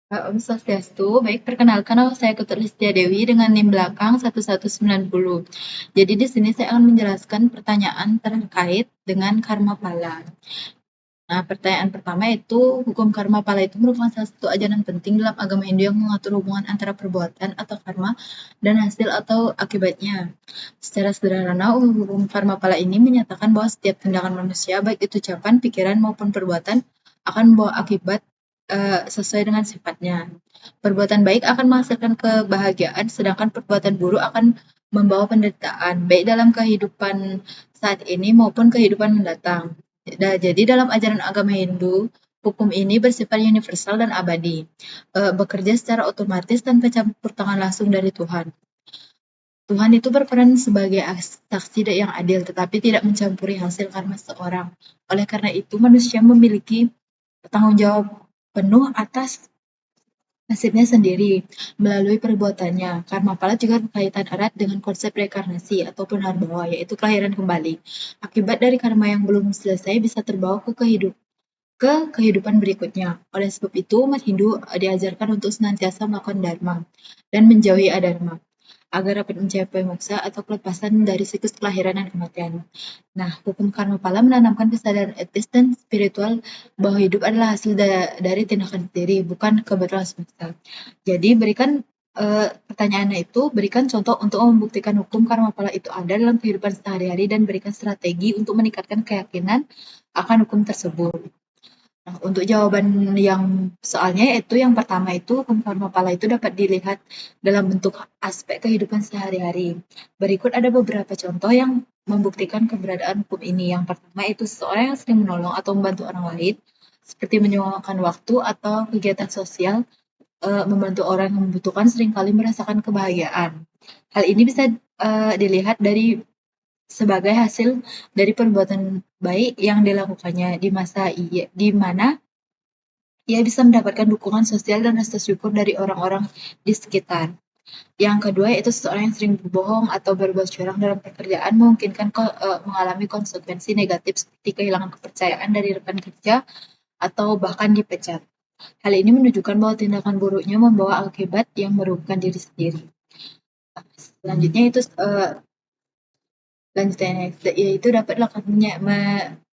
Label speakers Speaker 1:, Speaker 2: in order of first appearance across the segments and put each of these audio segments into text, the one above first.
Speaker 1: Om Swastiastu, baik perkenalkan nama saya Ketut Listia Dewi dengan NIM belakang 1190. Jadi di sini saya akan menjelaskan pertanyaan terkait dengan karma pala. Nah, pertanyaan pertama itu, hukum karma pala itu merupakan salah satu ajaran penting dalam agama Hindu yang mengatur hubungan antara perbuatan atau karma dan hasil atau akibatnya. Secara sederhana, hukum karma pala ini menyatakan bahwa setiap tindakan manusia, baik itu ucapan, pikiran, maupun perbuatan, akan membawa akibat sesuai dengan sifatnya. Perbuatan baik akan menghasilkan kebahagiaan, sedangkan perbuatan buruk akan membawa penderitaan, baik dalam kehidupan saat ini maupun kehidupan mendatang. Nah, jadi dalam ajaran agama Hindu, hukum ini bersifat universal dan abadi, bekerja secara otomatis tanpa campur tangan langsung dari Tuhan. Tuhan itu berperan sebagai saksi yang adil, tetapi tidak mencampuri hasil karma seorang. Oleh karena itu, manusia memiliki tanggung jawab penuh atas nasibnya sendiri melalui perbuatannya. Karma pala juga berkaitan erat dengan konsep reinkarnasi atau punarbawa, yaitu kelahiran kembali. Akibat dari karma yang belum selesai bisa terbawa ke kehidupan berikutnya. Oleh sebab itu, umat Hindu diajarkan untuk senantiasa melakukan dharma dan menjauhi adharma agar dapat mencapai moksa atau kelepasan dari siklus kelahiran dan kematian. Nah, hukum karma pala menanamkan kesadaran etis dan spiritual bahwa hidup adalah hasil dari tindakan sendiri, bukan kebetulan semesta. Jadi, pertanyaannya itu, berikan contoh untuk membuktikan hukum karma pala itu ada dalam kehidupan sehari-hari dan berikan strategi untuk meningkatkan keyakinan akan hukum tersebut. Nah, untuk jawaban yang soalnya yaitu yang pertama itu hukum karma pala itu dapat dilihat dalam bentuk aspek kehidupan sehari-hari. Berikut ada beberapa contoh yang membuktikan keberadaan hukum ini. Yang pertama itu seseorang yang sering menolong atau membantu orang lain, seperti menyumbangkan waktu atau kegiatan sosial, membantu orang yang membutuhkan seringkali merasakan kebahagiaan. Hal ini bisa dilihat sebagai hasil dari perbuatan baik yang dilakukannya di mana ia bisa mendapatkan dukungan sosial dan rasa syukur dari orang-orang di sekitar. Yang kedua yaitu seseorang yang sering berbohong atau berbuat curang dalam pekerjaan memungkinkan mengalami konsekuensi negatif seperti kehilangan kepercayaan dari rekan kerja atau bahkan dipecat. Hal ini menunjukkan bahwa tindakan buruknya membawa akibat yang merugikan diri sendiri. Selanjutnya itu Lanjutannya, yaitu dapat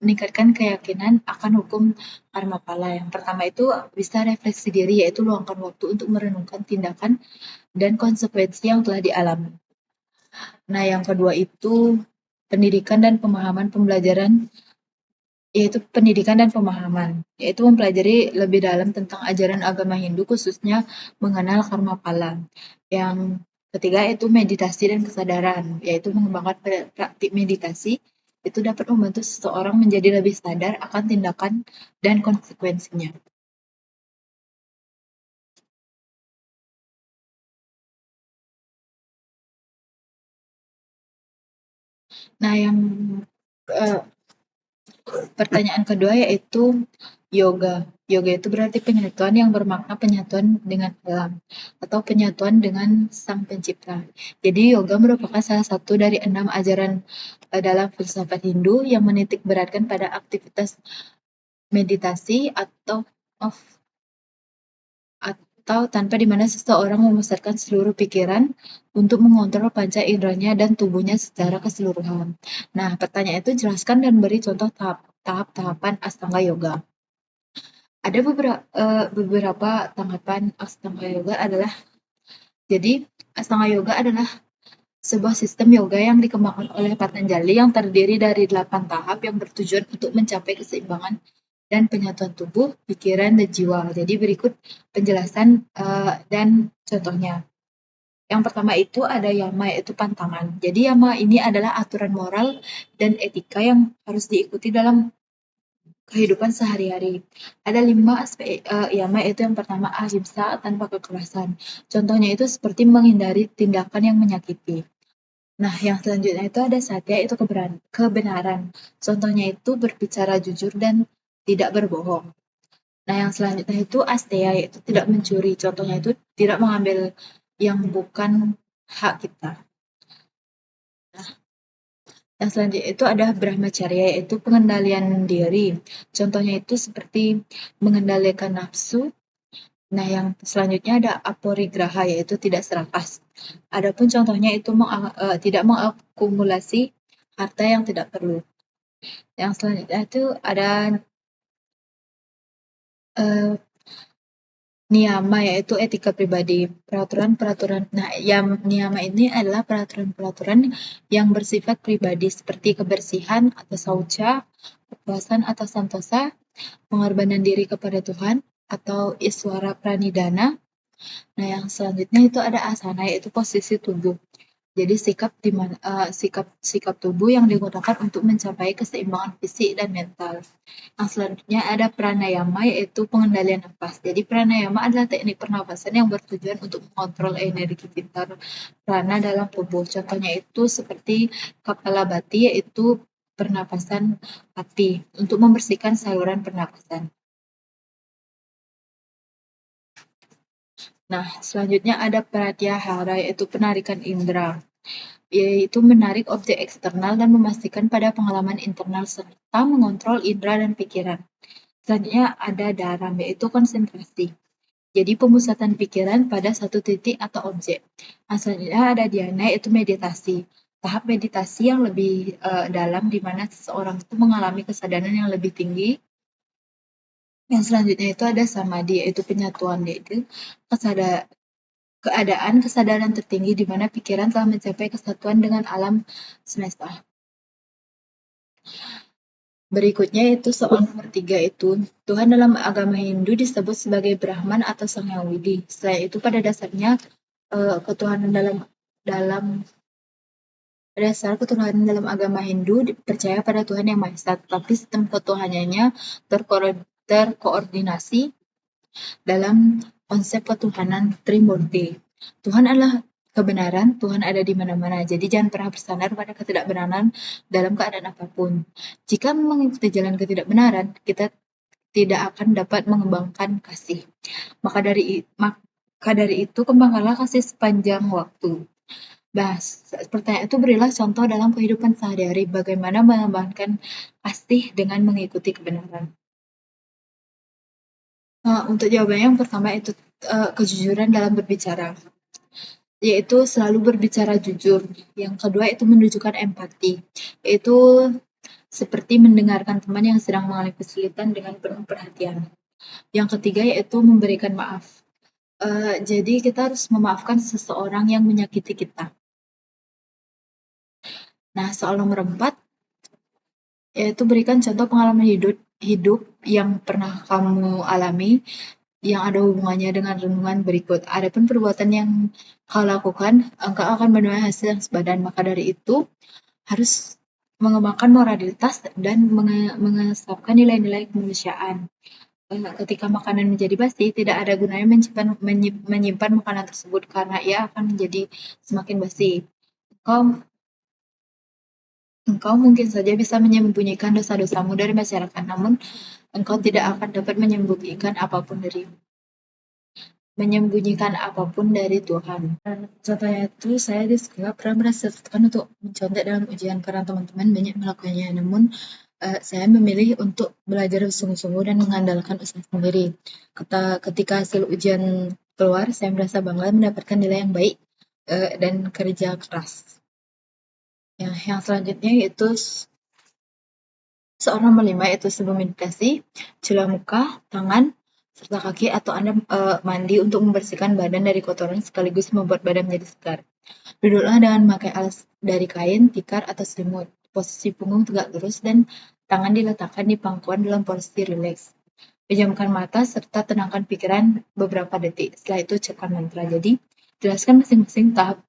Speaker 1: meningkatkan keyakinan akan hukum karma pala. Yang pertama itu bisa refleksi diri, yaitu luangkan waktu untuk merenungkan tindakan dan konsekuensi yang telah dialami. Nah, yang kedua itu pendidikan dan pemahaman pembelajaran, yaitu pendidikan dan pemahaman, yaitu mempelajari lebih dalam tentang ajaran agama Hindu, khususnya mengenal karma pala. Yang ketiga itu meditasi dan kesadaran, yaitu mengembangkan praktik meditasi itu dapat membantu seseorang menjadi lebih sadar akan tindakan dan konsekuensinya. Nah, yang eh, pertanyaan kedua yaitu yoga. Yoga itu berarti penyatuan yang bermakna penyatuan dengan alam atau penyatuan dengan Sang Pencipta. Jadi yoga merupakan salah satu dari 6 ajaran dalam filsafat Hindu yang menitik beratkan pada aktivitas meditasi atau tanpa di mana seseorang memusatkan seluruh pikiran untuk mengontrol panca inderanya dan tubuhnya secara keseluruhan. Nah, pertanyaan itu jelaskan dan beri contoh tahap-tahapan Astanga Yoga. Ada beberapa tanggapan Astanga Yoga adalah, jadi Astanga Yoga adalah sebuah sistem yoga yang dikembangkan oleh Patanjali yang terdiri dari 8 tahap yang bertujuan untuk mencapai keseimbangan dan penyatuan tubuh, pikiran, dan jiwa. Jadi berikut penjelasan dan contohnya. Yang pertama itu ada yama, yaitu pantangan. Jadi yama ini adalah aturan moral dan etika yang harus diikuti dalam kehidupan sehari-hari. Ada 5 aspek yama, yaitu yang pertama ahimsa, tanpa kekerasan. Contohnya itu seperti menghindari tindakan yang menyakiti. Nah, yang selanjutnya itu ada satya, itu kebenaran. Contohnya itu berbicara jujur dan tidak berbohong. Nah, yang selanjutnya itu asteya, yaitu tidak mencuri. Contohnya itu tidak mengambil yang bukan hak kita. Yang selanjutnya itu ada brahmacharya, yaitu pengendalian diri. Contohnya itu seperti mengendalikan nafsu, Nah, yang selanjutnya ada aporigraha, yaitu tidak serakah. Adapun contohnya itu tidak mengakumulasi harta yang tidak perlu. Yang selanjutnya itu ada eh, niyama, yaitu etika pribadi. Peraturan-peraturan. Nah, yang niyama ini adalah peraturan-peraturan yang bersifat pribadi seperti kebersihan atau saucha, kepuasan atau santosa, pengorbanan diri kepada Tuhan, atau iswara pranidana. Nah, yang selanjutnya itu ada asana, yaitu posisi tubuh. Jadi sikap sikap tubuh yang digunakan untuk mencapai keseimbangan fisik dan mental. Yang selanjutnya ada pranayama, yaitu pengendalian nafas. Jadi pranayama adalah teknik pernapasan yang bertujuan untuk mengontrol energi vital prana dalam tubuh. Contohnya itu seperti kapalabhati, yaitu pernapasan hati untuk membersihkan saluran pernapasan. Nah, selanjutnya ada pratyahara, yaitu penarikan indera, yaitu menarik objek eksternal dan memastikan pada pengalaman internal serta mengontrol indera dan pikiran. Selanjutnya ada daram, yaitu konsentrasi. Jadi pemusatan pikiran pada satu titik atau objek. Selanjutnya ada dhyana, yaitu meditasi. Tahap meditasi yang lebih dalam di mana seseorang itu mengalami kesadaran yang lebih tinggi. Yang selanjutnya itu ada samadhi, yaitu penyatuan, yaitu keadaan kesadaran tertinggi di mana pikiran telah mencapai kesatuan dengan alam semesta. Berikutnya itu soal nomor 3 itu, Tuhan dalam agama Hindu disebut sebagai Brahman atau Sang Yang Widi. Selain itu pada dasarnya ketuhanan dalam dasar ketuhanan dalam agama Hindu percaya pada Tuhan Yang Maha Esa, tetapi sistem ketuhanannya terkoordinasi dalam konsep ketuhanan Trimurti. Tuhan adalah kebenaran, Tuhan ada di mana-mana. Jadi jangan pernah bersandar pada ketidakbenaran dalam keadaan apapun. Jika mengikuti jalan ketidakbenaran, kita tidak akan dapat mengembangkan kasih. Maka dari itu kembangkanlah kasih sepanjang waktu. Pertanyaan itu berilah contoh dalam kehidupan sehari-hari bagaimana mengembangkan kasih dengan mengikuti kebenaran. Untuk jawabannya yang pertama itu kejujuran dalam berbicara, yaitu selalu berbicara jujur. Yang kedua itu menunjukkan empati, yaitu seperti mendengarkan teman yang sedang mengalami kesulitan dengan penuh perhatian. Yang ketiga yaitu memberikan maaf. Jadi kita harus memaafkan seseorang yang menyakiti kita. Nah, soal nomor 4 yaitu berikan contoh pengalaman hidup yang pernah kamu alami yang ada hubungannya dengan renungan berikut. Adapun perbuatan yang kau lakukan, engkau akan menuai hasil yang sepadan. Maka dari itu, harus mengembangkan moralitas dan mengesapkan nilai-nilai kemanusiaan. Ketika makanan menjadi basi, tidak ada gunanya menyimpan makanan tersebut karena ia akan menjadi semakin basi. Engkau mungkin saja bisa menyembunyikan dosa-dosamu dari masyarakat, namun engkau tidak akan dapat menyembunyikan apapun dari Tuhan. Contohnya itu saya juga pernah merasakan untuk mencontek dalam ujian karena teman-teman banyak melakukannya, namun saya memilih untuk belajar sungguh-sungguh dan mengandalkan usaha sendiri. Ketika hasil ujian keluar, saya merasa bangga mendapatkan nilai yang baik dan kerja keras. Yang selanjutnya yaitu soal nomor 5 yaitu sebelum meditasi, cuci muka, tangan, serta kaki atau Anda mandi untuk membersihkan badan dari kotoran sekaligus membuat badan menjadi segar. Duduklah dengan memakai alas dari kain, tikar, atau selimut. Posisi punggung tegak lurus dan tangan diletakkan di pangkuan dalam posisi rileks. Pejamkan mata serta tenangkan pikiran beberapa detik. Setelah itu ucapkan mantra. Jadi, jelaskan masing-masing tahap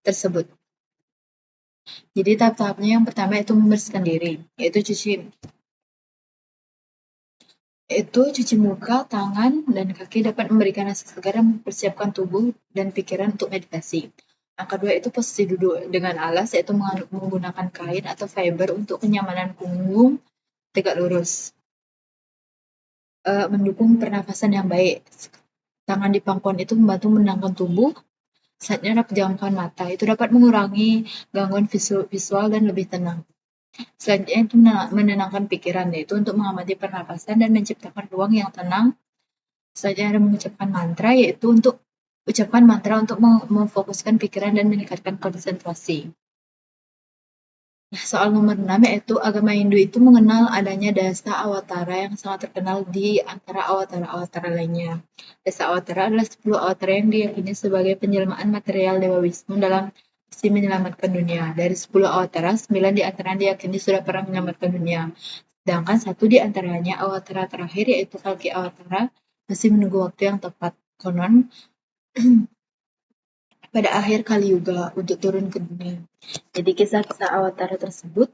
Speaker 1: tersebut. Jadi tahap-tahapnya yang pertama itu membersihkan diri, yaitu cuci muka, tangan, dan kaki dapat memberikan rasa segar dan mempersiapkan tubuh dan pikiran untuk meditasi. Yang kedua itu posisi duduk dengan alas, yaitu menggunakan kain atau fiber untuk kenyamanan punggung tegak lurus. Mendukung pernafasan yang baik. Tangan di pangkuan itu membantu menenangkan tubuh. Selanjutnya pejamkan mata, itu dapat mengurangi gangguan visual dan lebih tenang. Selanjutnya itu menenangkan pikiran, yaitu untuk mengamati pernapasan dan menciptakan ruang yang tenang Selanjutnya ada mengucapkan mantra, yaitu untuk ucapan mantra untuk memfokuskan pikiran dan meningkatkan konsentrasi. Nah, soal nomor 6 yaitu agama Hindu itu mengenal adanya dasa awatara yang sangat terkenal di antara awatara-awatara lainnya. Dasa awatara adalah 10 awatara yang diyakini sebagai penjelmaan material Dewa Wisnu dalam misi menyelamatkan dunia. Dari 10 awatara, 9 di antaranya diyakini sudah pernah menyelamatkan dunia. Sedangkan satu di antaranya awatara terakhir yaitu Kalki Awatara masih menunggu waktu yang tepat. Konon pada akhir Kali Yuga untuk turun ke dunia. Jadi kisah-kisah awatara tersebut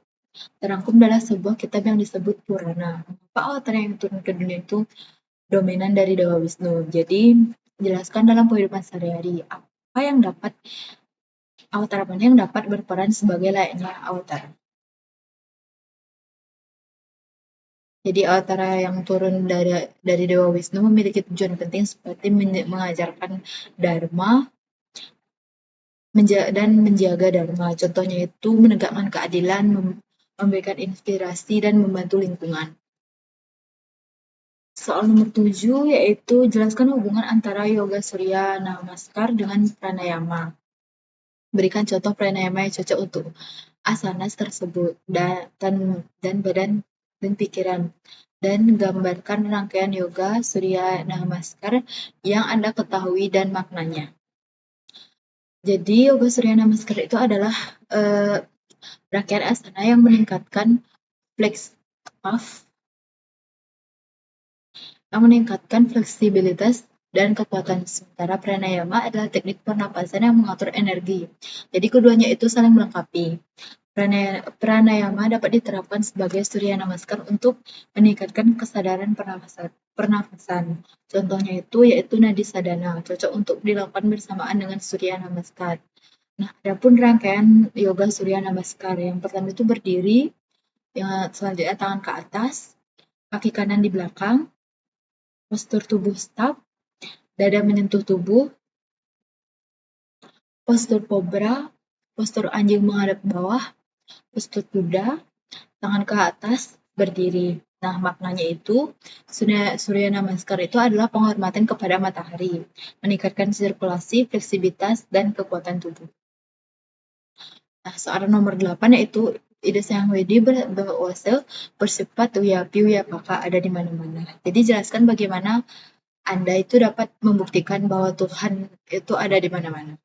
Speaker 1: terangkum dalam sebuah kitab yang disebut Purana. Mengapa awatara yang turun ke dunia itu dominan dari Dewa Wisnu? Jadi jelaskan dalam kehidupan sehari-hari apa yang dapat awatara mana yang dapat berperan sebagai layaknya awatara. Jadi awatara yang turun dari Dewa Wisnu memiliki tujuan penting seperti mengajarkan dharma dan menjaga dharma. Contohnya itu menegakkan keadilan, memberikan inspirasi, dan membantu lingkungan. Soal nomor 7 yaitu jelaskan hubungan antara yoga surya namaskar dengan pranayama. Berikan contoh pranayama yang cocok untuk asanas tersebut dan badan dan pikiran. Dan gambarkan rangkaian yoga surya namaskar yang Anda ketahui dan maknanya. Jadi yoga surya namaskar itu adalah rangkaian asana yang meningkatkan fleksibilitas dan kekuatan. Sementara pranayama adalah teknik pernapasan yang mengatur energi. Jadi keduanya itu saling melengkapi. Pranayama dapat diterapkan sebagai surya namaskar untuk meningkatkan kesadaran pernafasan. Contohnya itu yaitu nadi sadhana, cocok untuk dilakukan bersamaan dengan surya namaskar. Nah, adapun rangkaian yoga surya namaskar yang pertama itu berdiri, yang selanjutnya tangan ke atas, kaki kanan di belakang, postur tubuh staf, dada menyentuh tubuh, postur kobra, postur anjing menghadap ke bawah, postur kuda, tangan ke atas, berdiri. Nah, maknanya itu Surya Namaskar itu adalah penghormatan kepada matahari, meningkatkan sirkulasi, fleksibilitas, dan kekuatan tubuh. Nah, soal nomor 8 yaitu ide Sang Widi bahwasa bersifat wiyapaka ada di mana-mana. Jadi jelaskan bagaimana Anda itu dapat membuktikan bahwa Tuhan itu ada di mana-mana.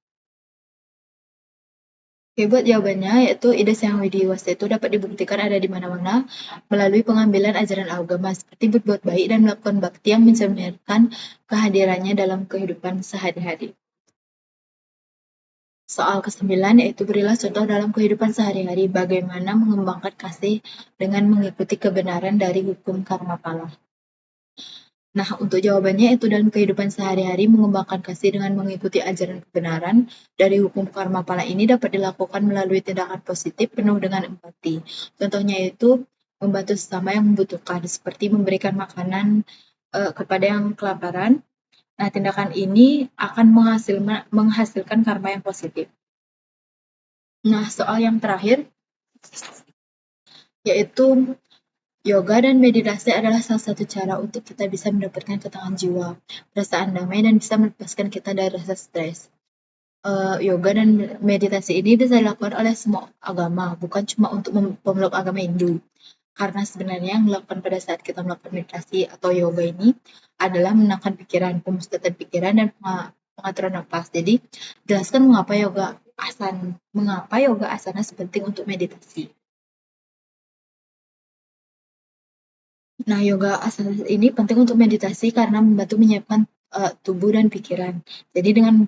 Speaker 1: Oke, buat jawabannya yaitu ide Sang Widiwasa itu dapat dibuktikan ada di mana-mana melalui pengambilan ajaran agama seperti berbuat baik dan melakukan bakti yang mencerminkan kehadirannya dalam kehidupan sehari-hari. Soal ke-9 yaitu berilah contoh dalam kehidupan sehari-hari bagaimana mengembangkan kasih dengan mengikuti kebenaran dari hukum karma pala. Nah, untuk jawabannya itu dalam kehidupan sehari-hari mengembangkan kasih dengan mengikuti ajaran kebenaran dari hukum karma pala ini dapat dilakukan melalui tindakan positif penuh dengan empati. Contohnya itu membantu sesama yang membutuhkan seperti memberikan makanan kepada yang kelaparan. Nah, tindakan ini akan menghasilkan karma yang positif. Nah, soal yang terakhir yaitu yoga dan meditasi adalah salah satu cara untuk kita bisa mendapatkan ketenangan jiwa, perasaan damai, dan bisa melepaskan kita dari rasa stres. Yoga dan meditasi ini bisa dilakukan oleh semua agama, bukan cuma untuk pemeluk agama Hindu. Karena sebenarnya yang dilakukan pada saat kita melakukan meditasi atau yoga ini adalah menenangkan pikiran, pemusatan pikiran, dan pengaturan nafas. Jadi, jelaskan mengapa yoga asana penting untuk meditasi. Nah, yoga asana ini penting untuk meditasi karena membantu menyiapkan tubuh dan pikiran. Jadi dengan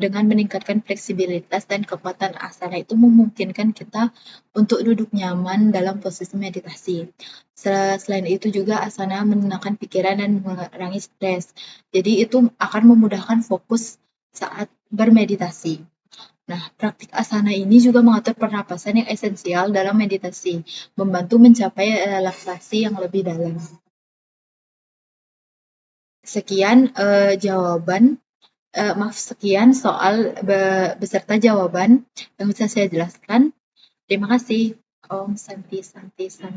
Speaker 1: meningkatkan fleksibilitas dan kekuatan asana itu memungkinkan kita untuk duduk nyaman dalam posisi meditasi. Selain itu juga asana menenangkan pikiran dan mengurangi stres. Jadi itu akan memudahkan fokus saat bermeditasi. Nah, praktik asana ini juga mengatur pernapasan yang esensial dalam meditasi, membantu mencapai relaksasi yang lebih dalam. Sekian sekian soal beserta jawaban yang bisa saya jelaskan. Terima kasih. Om Santi Santi Santi.